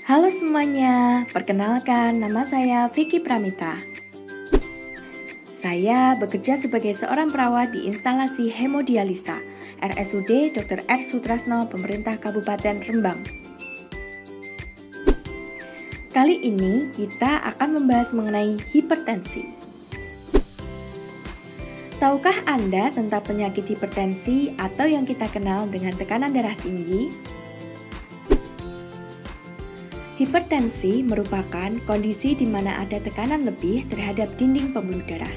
Halo semuanya, perkenalkan nama saya Vicky Pramita. Saya bekerja sebagai seorang perawat di instalasi hemodialisa RSUD Dr. R. Sutrisno, Pemerintah Kabupaten Rembang. Kali ini kita akan membahas mengenai hipertensi. Tahukah Anda tentang penyakit hipertensi atau yang kita kenal dengan tekanan darah tinggi? Hipertensi merupakan kondisi di mana ada tekanan lebih terhadap dinding pembuluh darah.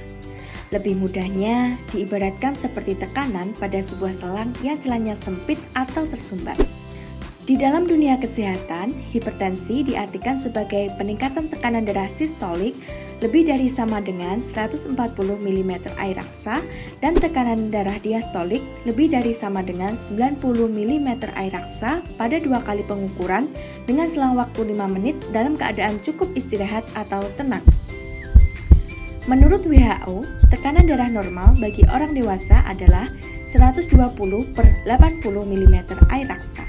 Lebih mudahnya, diibaratkan seperti tekanan pada sebuah selang yang celahnya sempit atau tersumbat. Di dalam dunia kesehatan, hipertensi diartikan sebagai peningkatan tekanan darah sistolik lebih dari sama dengan 140 mm air raksa dan tekanan darah diastolik lebih dari sama dengan 90 mm air raksa pada 2 kali pengukuran dengan selang waktu 5 menit dalam keadaan cukup istirahat atau tenang. Menurut WHO, tekanan darah normal bagi orang dewasa adalah 120/80 mm air raksa.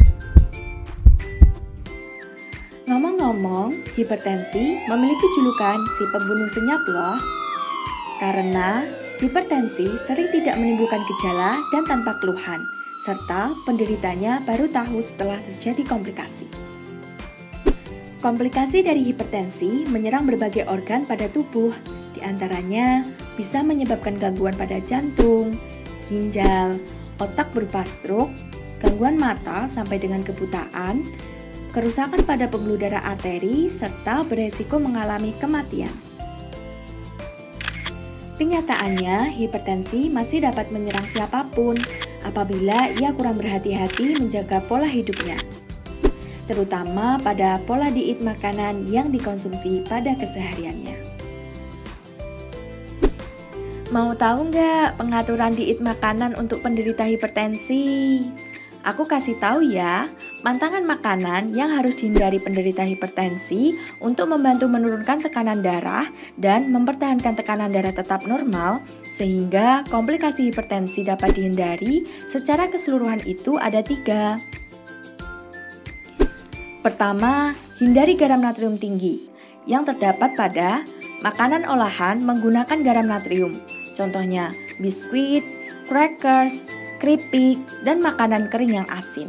Ngomong-ngomong, hipertensi memiliki julukan si pembunuh senyap loh. Karena hipertensi sering tidak menimbulkan gejala dan tanpa keluhan, serta penderitanya baru tahu setelah terjadi komplikasi. Komplikasi dari hipertensi menyerang berbagai organ pada tubuh, di antaranya bisa menyebabkan gangguan pada jantung, ginjal, otak berupa stroke, gangguan mata sampai dengan kebutaan, kerusakan pada pembuluh darah arteri, serta beresiko mengalami kematian. Kenyataannya, hipertensi masih dapat menyerang siapapun apabila ia kurang berhati-hati menjaga pola hidupnya, terutama pada pola diet makanan yang dikonsumsi pada kesehariannya. Mau tahu nggak pengaturan diet makanan untuk penderita hipertensi? Aku kasih tahu ya, pantangan makanan yang harus dihindari penderita hipertensi untuk membantu menurunkan tekanan darah dan mempertahankan tekanan darah tetap normal sehingga komplikasi hipertensi dapat dihindari secara keseluruhan itu ada 3. Pertama, hindari garam natrium tinggi yang terdapat pada makanan olahan menggunakan garam natrium. Contohnya biskuit, crackers, keripik, dan makanan kering yang asin.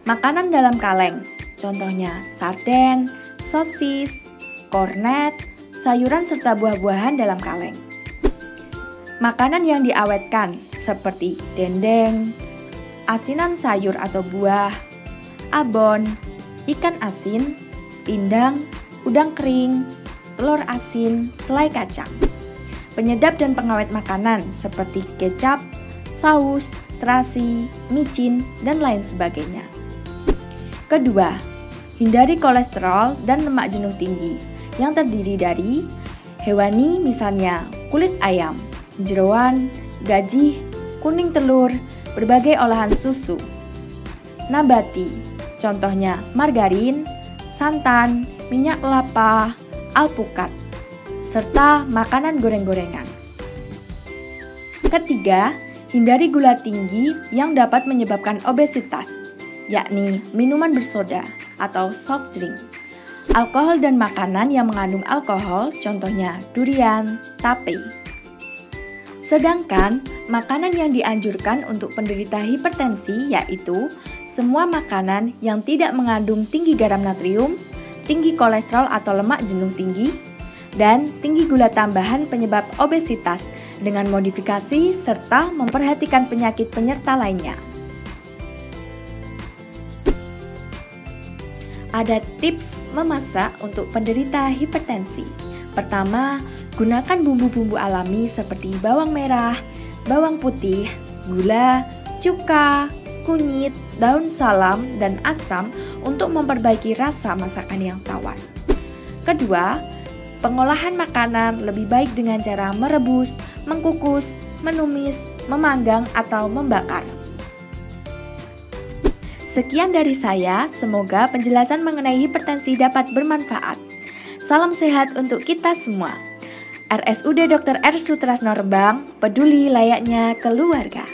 Makanan dalam kaleng, contohnya sarden, sosis, kornet, sayuran serta buah-buahan dalam kaleng. Makanan yang diawetkan seperti dendeng, asinan sayur atau buah, abon, ikan asin, pindang, udang kering, telur asin, selai kacang. Penyedap dan pengawet makanan seperti kecap, saus, terasi, micin, dan lain sebagainya. Kedua, hindari kolesterol dan lemak jenuh tinggi yang terdiri dari hewani misalnya kulit ayam, jeroan, gajih, kuning telur, berbagai olahan susu. Nabati, contohnya margarin, santan, minyak kelapa, alpukat, serta makanan goreng-gorengan. Ketiga, hindari gula tinggi yang dapat menyebabkan obesitas, yakni minuman bersoda atau soft drink, alkohol dan makanan yang mengandung alkohol, contohnya durian, tape. Sedangkan makanan yang dianjurkan untuk penderita hipertensi yaitu semua makanan yang tidak mengandung tinggi garam natrium, tinggi kolesterol atau lemak jenuh tinggi, dan tinggi gula tambahan penyebab obesitas dengan modifikasi serta memperhatikan penyakit penyerta lainnya. Ada tips memasak untuk penderita hipertensi. Pertama, gunakan bumbu-bumbu alami seperti bawang merah, bawang putih, gula, cuka, kunyit, daun salam, dan asam untuk memperbaiki rasa masakan yang tawar. Kedua, pengolahan makanan lebih baik dengan cara merebus, mengkukus, menumis, memanggang, atau membakar. Sekian dari saya, semoga penjelasan mengenai hipertensi dapat bermanfaat. Salam sehat untuk kita semua. RSUD Dr. R. Sutrisno Rembang, peduli layaknya keluarga.